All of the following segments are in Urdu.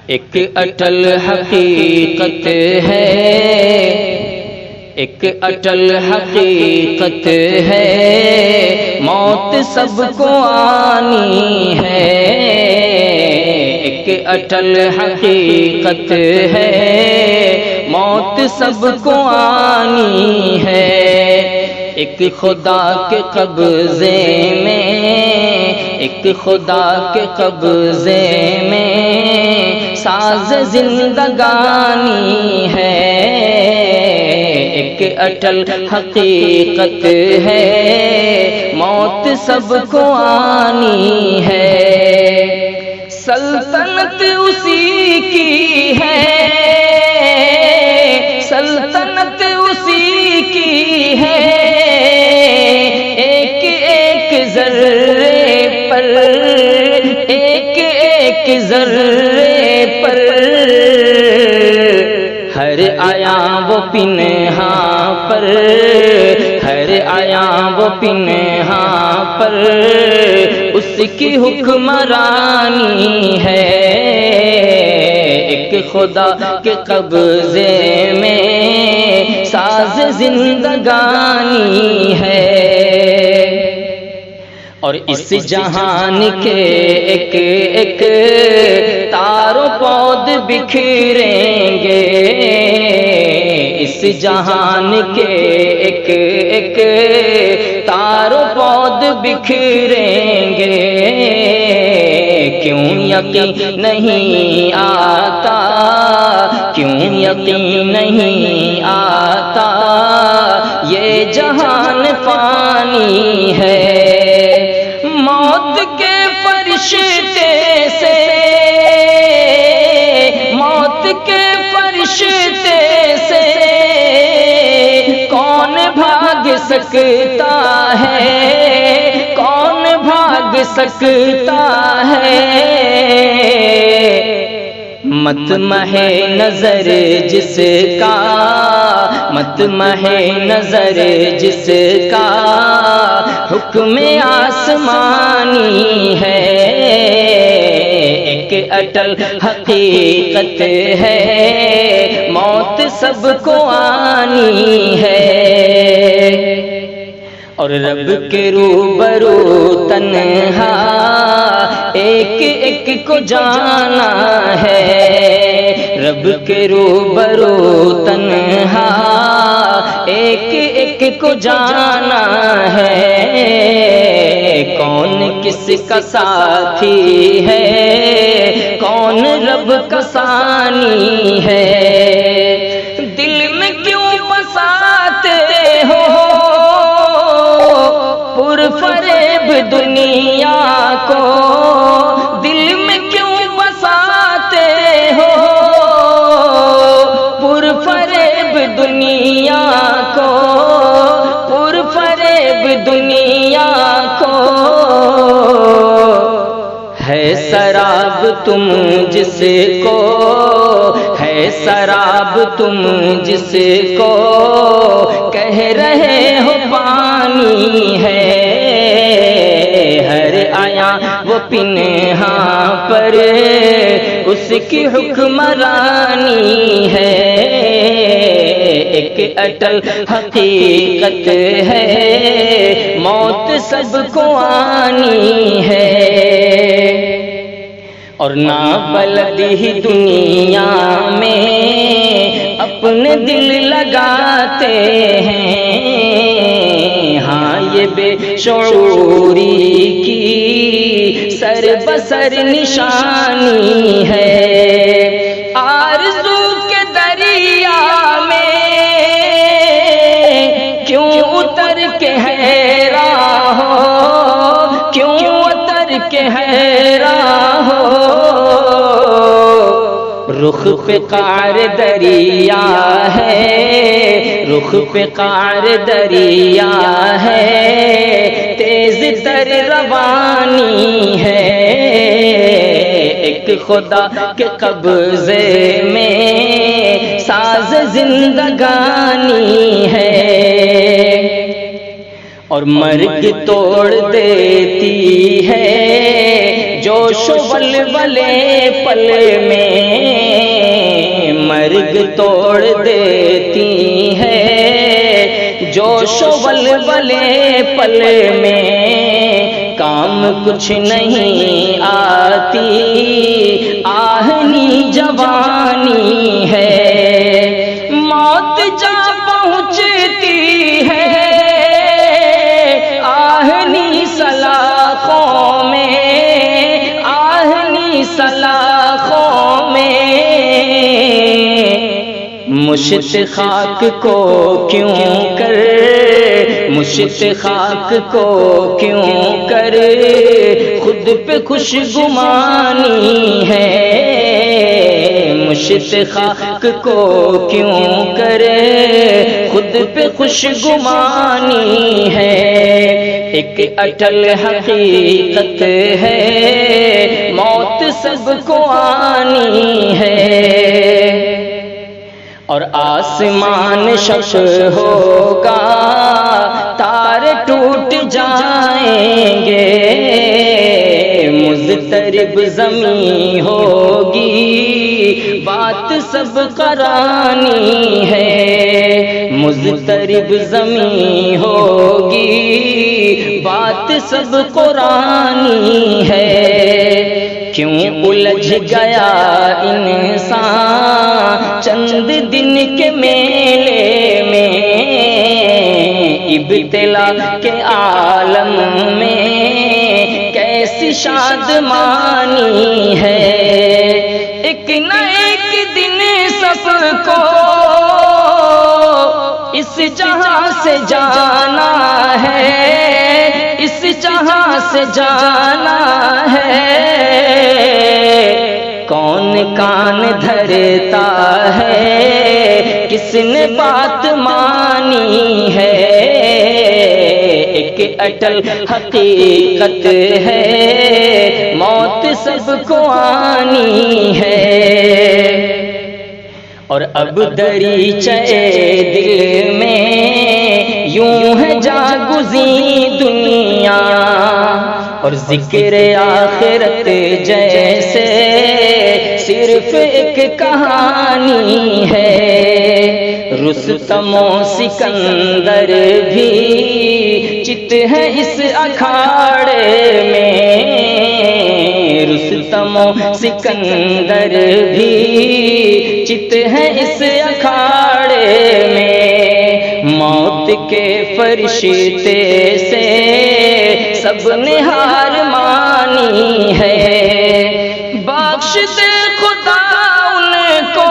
ایک اٹل حقیقت ہے، ایک اٹل حقیقت ہے، موت سب کو آنی ہے۔ ایک اٹل حقیقت ہے، موت سب کو آنی ہے۔ ایک خدا کے قبضے میں، ایک خدا کے قبضے میں ساز زندگانی ہے۔ ایک اٹل حقیقت ہے، موت سب کو آنی ہے۔ سلطنت اسی کی ہے، سلطنت اسی کی ہے، ایک ایک ذرے پر، ایک ایک ذرے پر ہر آیا وہ پنہاں پر، ہر آیا وہ پنہاں پر اس کی حکمرانی ہے۔ ایک خدا کے قبضے میں ساز زندگانی ہے۔ اور اس جہان کے ایک ایک تار و پود بکھریں گے، اس جہان کے ایک ایک تار و پود بکھریں گے۔ کیوں یقین نہیں آتا، کیوں یقین نہیں آتا، یہ جہان فانی ہے۔ موت کے فرشتے سے، موت کے فرشتے سے کون بھاگ سکتا ہے، کون بھاگ سکتا ہے۔ مت مہے نظر جس کا، مت مہے نظر جس کا حکم آسمانی ہے۔ ایک اٹل حقیقت ہے، موت سب کو آنی ہے۔ اور رب کے روبرو تنہا ایک ایک کو جانا ہے، رب کے روبرو تنہا ایک ایک کو جانا ہے۔ کون کس کا ساتھی ہے، کون رب کا ثانی ہے۔ دل میں کیوں بساتے ہو پرفریب دنیا کو، دل میں کیوں بساتے ہو پرفریب دنیا کو، پرفریب دنیا کو۔ ہے سراب تم جس کو، ہے سراب تم جس کو کہہ رہے ہو پانی ہے۔ ہر آیا وہ پنہاں پر اس کی حکمرانی ہے۔ ایک اٹل حقیقت ہے، موت سب کو آنی ہے۔ اور نابلدی دنیا میں اپنے دل لگاتے ہیں، ہاں یہ بے شعوری کی سر بسر نشانی ہے۔ آرزو کے دریا میں کیوں اتر کے حیران ہو، کیوں اتر کے حیران ہو۔ رخ پہ قعر دریا ہے، رخ پہ قعر دریا ہے، تیز تر روانی ہے۔ ایک خدا کے قبضے میں ساز زندگانی ہے۔ اور مرگ توڑ دیتی ہے جوش و ولولے پل میں، مرگ توڑ دیتی ہے جوش و ولولے پل میں، کام کچھ نہیں آتی آہنی جوانی ہے، موت جا پہنچتی ہے آہنی سلاخوں میں، آہنی سلاخوں میں، مشت خاک کو کیوں کر، مشت خاک کو کیوں کر خود پہ خوش گمانی ہے، مشت خاک کو کیوں کر خود پہ خوش گمانی ہے، ایک اٹل حقیقت ہے موت سب کو آنی ہے، اور آسمان شش ہوگا تارے ٹوٹ جائیں گے، مضطرب زمین ہوگی بات سب قرانی ہے، مضطرب زمین ہوگی بات سب قرانی ہے، کیوں الجھ گیا انسان چند دن کے میلے میں، ابتلا کے عالم میں کیسی شادمانی ہے، ایک نہ ایک دن سب کو اس جہاں سے جانا ہے، اس جہاں سے جانا ہے، کون کان دھرتا ہے کس نے بات مانی ہے، ایک اٹل حقیقت ہے موت سب کو آنی ہے، اور اب دریچے دل میں یوں ہے جاگزیں دنیا، اور ذکر آخرت جیسے صرف ایک کہانی ہے، رستم و سکندر بھی چت ہے اس اکھاڑے میں، رستم و سکندر بھی چت ہے اس اکھاڑے میں، موت کے فرشتے سے سب نے ہار مانی ہے، بخش دے خدا ان کو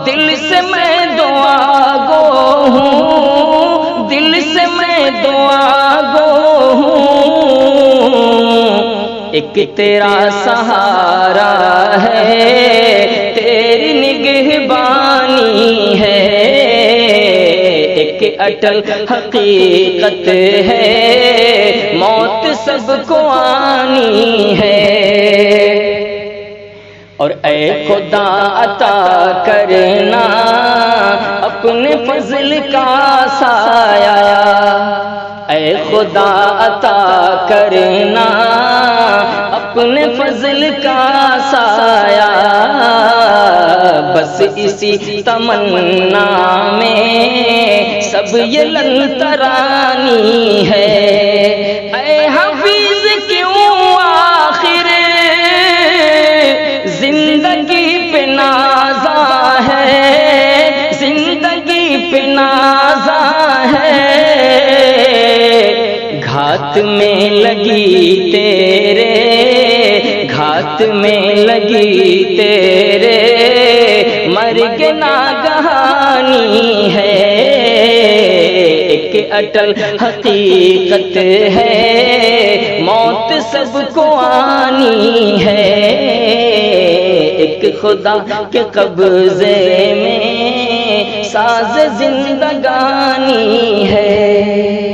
دل سے میں دعا گو ہوں، دل سے میں دعا گو ہوں، ایک تیرا سہارا ہے تیری نگہبانی ہے، ایک اٹل حقیقت ہے موت سب کو آنی ہے، اور اے خدا عطا کرنا اپنے فضل کا سایہ، اے خدا عطا کرنا اپنے فضل کا سایہ، بس اسی تمنا میں سب یہ لنترانی ہے، اے حفیظ کیوں آخر زندگی پہ نازا ہے، زندگی پہ نازا ہے، گھات میں لگی تیرے، گھات میں لگی تیرے مرگ ناگہانی ہے، ایک اٹل حقیقت ہے موت سب کو آنی ہے، ایک خدا کے قبضے میں ساز زندگانی ہے۔